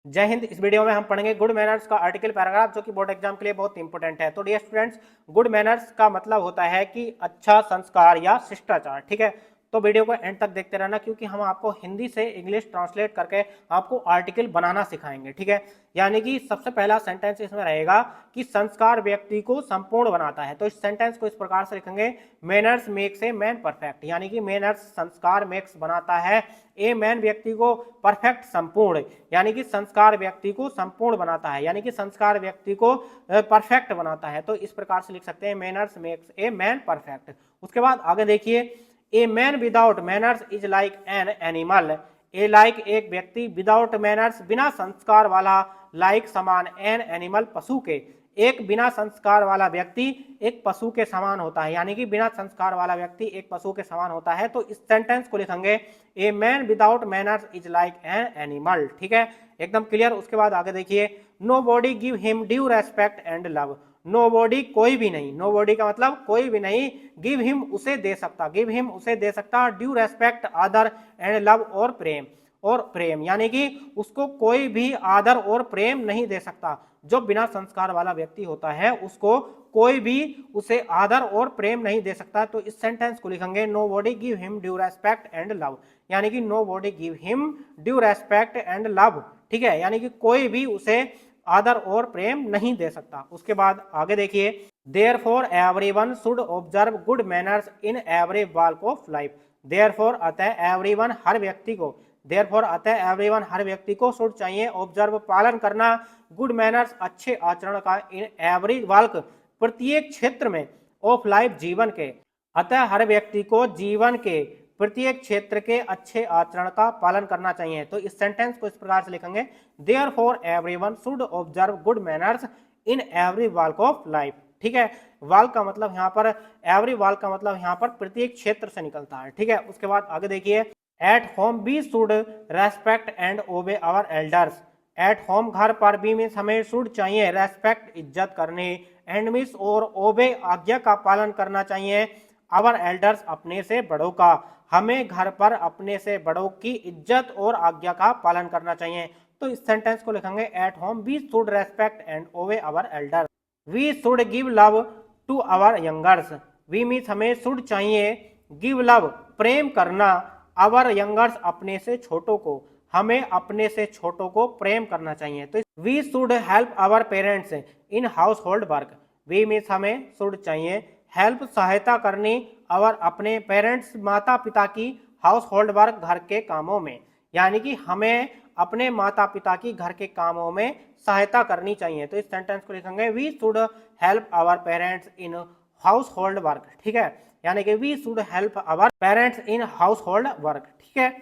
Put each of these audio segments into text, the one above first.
जय हिंद। इस वीडियो में हम पढ़ेंगे गुड मैनर्स का आर्टिकल पैराग्राफ, जो कि बोर्ड एग्जाम के लिए बहुत इंपॉर्टेंट है। तो डियर स्टूडेंट्स, गुड मैनर्स का मतलब होता है कि अच्छा संस्कार या शिष्टाचार। ठीक है, तो वीडियो को एंड तक देखते रहना, क्योंकि हम आपको हिंदी से इंग्लिश ट्रांसलेट करके आपको आर्टिकल बनाना सिखाएंगे। ठीक है, यानी कि सबसे पहला सेंटेंस इसमें रहेगा कि संस्कार व्यक्ति को संपूर्ण बनाता है। तो इस सेंटेंस को इस प्रकार से लिखेंगे, manners makes a man perfect. यानी कि मैनर्स संस्कार मेक्स बनाता है ए मैन व्यक्ति को परफेक्ट संपूर्ण, यानी कि संस्कार व्यक्ति को संपूर्ण बनाता है, यानी कि संस्कार व्यक्ति को परफेक्ट बनाता है। तो इस प्रकार से लिख सकते हैं, manners makes a man perfect. उसके बाद आगे देखिए, ए man without manners is like an animal. A like एक व्यक्ति, विदाउट मैनर्स बिना संस्कार वाला, लाइक समान, एन एनिमल पशु के। एक बिना संस्कार वाला व्यक्ति एक पशु के समान होता है, यानी कि बिना संस्कार वाला व्यक्ति एक पशु के समान होता है। तो इस सेंटेंस को लिखेंगे, a man without manners is like an animal. ठीक है, एकदम क्लियर। उसके बाद आगे देखिए, nobody give him due respect and love. Nobody कोई भी नहीं, नो बॉडी का मतलब कोई भी नहीं, गिव हिम उसे दे सकता, गिव हिम उसे दे सकता, ड्यू रेस्पेक्ट आदर, एंड लव और प्रेम, और प्रेम यानी कि उसको कोई भी आदर और प्रेम नहीं दे सकता। जो बिना संस्कार वाला व्यक्ति होता है उसको कोई भी उसे आदर और प्रेम नहीं दे सकता। तो इस सेंटेंस को लिखेंगे, nobody give him due respect and love, यानी कि nobody give him due respect and love. ठीक है, यानी कि कोई भी उसे आदर और प्रेम नहीं दे सकता। उसके बाद आगे देखिए, therefore everyone should observe good manners in every walk of life. Therefore अतः एवरीवन हर व्यक्ति को, देयरफॉर अतः एवरीवन हर व्यक्ति को शुड चाहिए, ऑब्जर्व पालन करना, गुड मैनर्स अच्छे आचरण का, इन एवरी वॉक प्रत्येक क्षेत्र में, ऑफ लाइफ जीवन के। अतः हर व्यक्ति को जीवन के प्रत्येक क्षेत्र के अच्छे आचरण का पालन करना चाहिए। तो इस सेंटेंस को इस प्रकार से लिखेंगे, therefore everyone should observe good manners in every walk of life. ठीक है, वॉक का मतलब यहाँ पर, एवरी वॉक का मतलब यहाँ पर प्रत्येक क्षेत्र से निकलता है। ठीक है, उसके बाद आगे देखिए, at home we should respect and obey our elders. At home घर पर, भी मीन्स हमें शुड चाहिए, रेस्पेक्ट इज्जत करने, एंड मीन्स और ओबे आज्ञा का पालन करना चाहिए, आवर एल्डर्स अपने से बड़ों का, हमें घर पर अपने से बड़ों की इज्जत और आज्ञा का पालन करना चाहिए। तो इस सेंटेंस को लिखेंगे, at home we should respect and obey our elders, we should give love to our youngers. We means हमें शुड चाहिए, गिव लव प्रेम करना, आवर यंगर्स अपने से छोटों को, हमें अपने से छोटों को प्रेम करना चाहिए। तो we should help our parents in household work. We means हमें शुड चाहिए, हेल्प सहायता करनी, और अपने पेरेंट्स माता पिता की, हाउस होल्ड वर्क घर के कामों में, यानी कि हमें अपने माता पिता की घर के कामों में सहायता करनी चाहिए। तो इस सेंटेंस को लिखेंगे, we should help our parents in household work. ठीक है, यानी कि we should help our parents in household work. ठीक है,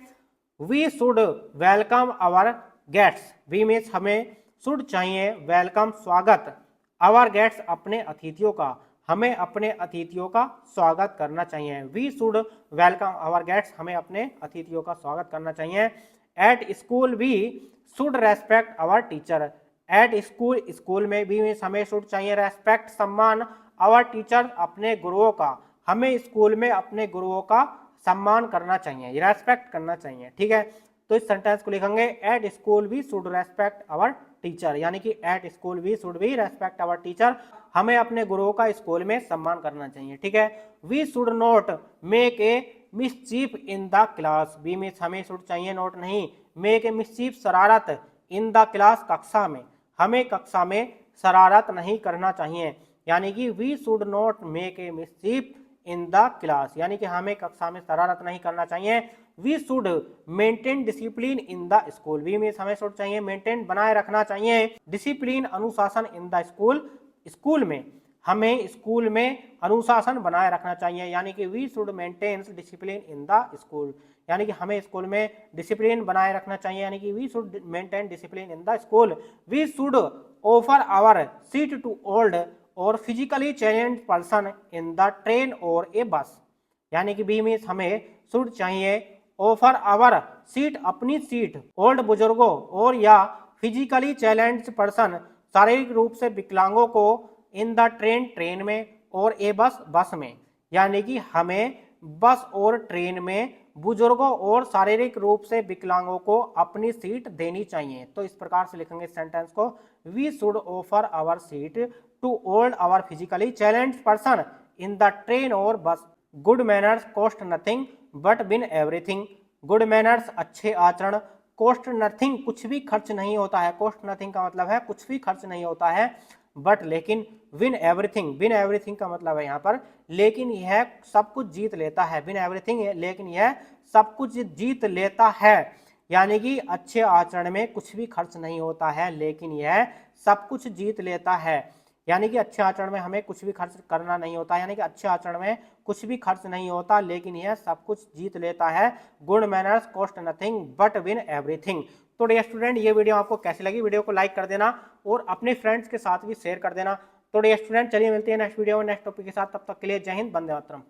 we should welcome our guests. We means हमें शुड चाहिए, वेलकम स्वागत, आवर गेट्स अपने अतिथियों का, हमें अपने अतिथियों का स्वागत करना चाहिए। We should welcome our guests, हमें अपने अतिथियों का स्वागत करना चाहिए। At school we should respect our teacher. At school, school में, भी हमें शुड चाहिए, रेस्पेक्ट सम्मान, आवर टीचर अपने गुरुओं का, हमें स्कूल में अपने गुरुओं का सम्मान करना चाहिए, रेस्पेक्ट करना चाहिए। ठीक है, तो इस सेंटेंस को लिखेंगे, at school we should respect our teacher, यानी कि at school we should be respect our teacher, हमें अपने गुरुओं का स्कूल में सम्मान करना चाहिए। ठीक है, we should not make a mischief in the class. We means हमें शुड चाहिए, नोट नहीं, मेक ए मिसचीफ शरारत, इन द क्लास कक्षा में, हमें कक्षा में शरारत नहीं करना चाहिए, यानी कि we should not make a mischief in the class, यानी कि हमें कक्षा में शरारत नहीं करना चाहिए। We should maintain discipline in the school. We means हमें शुड चाहिए, मेंटेन बनाए रखना चाहिए, डिसिप्लिन अनुशासन, इन द स्कूल स्कूल में, हमें स्कूल में अनुशासन बनाए रखना चाहिए, यानी कि we should maintain discipline in the school, यानी कि हमें स्कूल में डिसिप्लिन बनाए रखना चाहिए, यानी कि we should maintain discipline in the school. We should offer our seat to old और physically challenge person in the train और ए बस, यानी कि बी मीन्स हमें शुड चाहिए, ऑफर आवर सीट अपनी सीट, ओल्ड बुजुर्गों और या फिजिकली चैलेंज पर्सन शारीरिक रूप से विकलांगों को, इन द ट्रेन ट्रेन में, और ए बस बस में, यानी कि हमें बस और ट्रेन में बुजुर्गों और शारीरिक रूप से विकलांगों को अपनी सीट देनी चाहिए। तो इस प्रकार से लिखेंगे सेंटेंस को, we should offer our seat to old our physically challenged person in the train और bus. Good manners cost nothing but win everything. Good manners अच्छे आचरण, कॉस्ट नथिंग कुछ भी खर्च नहीं होता है, कॉस्ट नथिंग का मतलब है कुछ भी खर्च नहीं होता है, बट लेकिन विन एवरीथिंग, विन एवरीथिंग का मतलब है यहाँ पर लेकिन यह सब कुछ जीत लेता है, विन एवरीथिंग लेकिन यह सब कुछ जीत लेता है। यानी कि अच्छे आचरण में कुछ भी खर्च नहीं होता है लेकिन यह सब कुछ जीत लेता है। यानी कि अच्छे आचरण में हमें कुछ भी खर्च करना नहीं होता, यानी कि अच्छे आचरण में कुछ भी खर्च नहीं होता लेकिन यह सब कुछ जीत लेता है। Good manners cost nothing but win everything. तो डियर स्टूडेंट, ये वीडियो आपको कैसी लगी, वीडियो को लाइक कर देना और अपने फ्रेंड्स के साथ भी शेयर कर देना। तो डियर स्टूडेंट, चलिए मिलते हैं नेक्स्ट वीडियो में नेक्स्ट टॉपिक के साथ, तब तक के लिए जय हिंद, वंदे मातरम।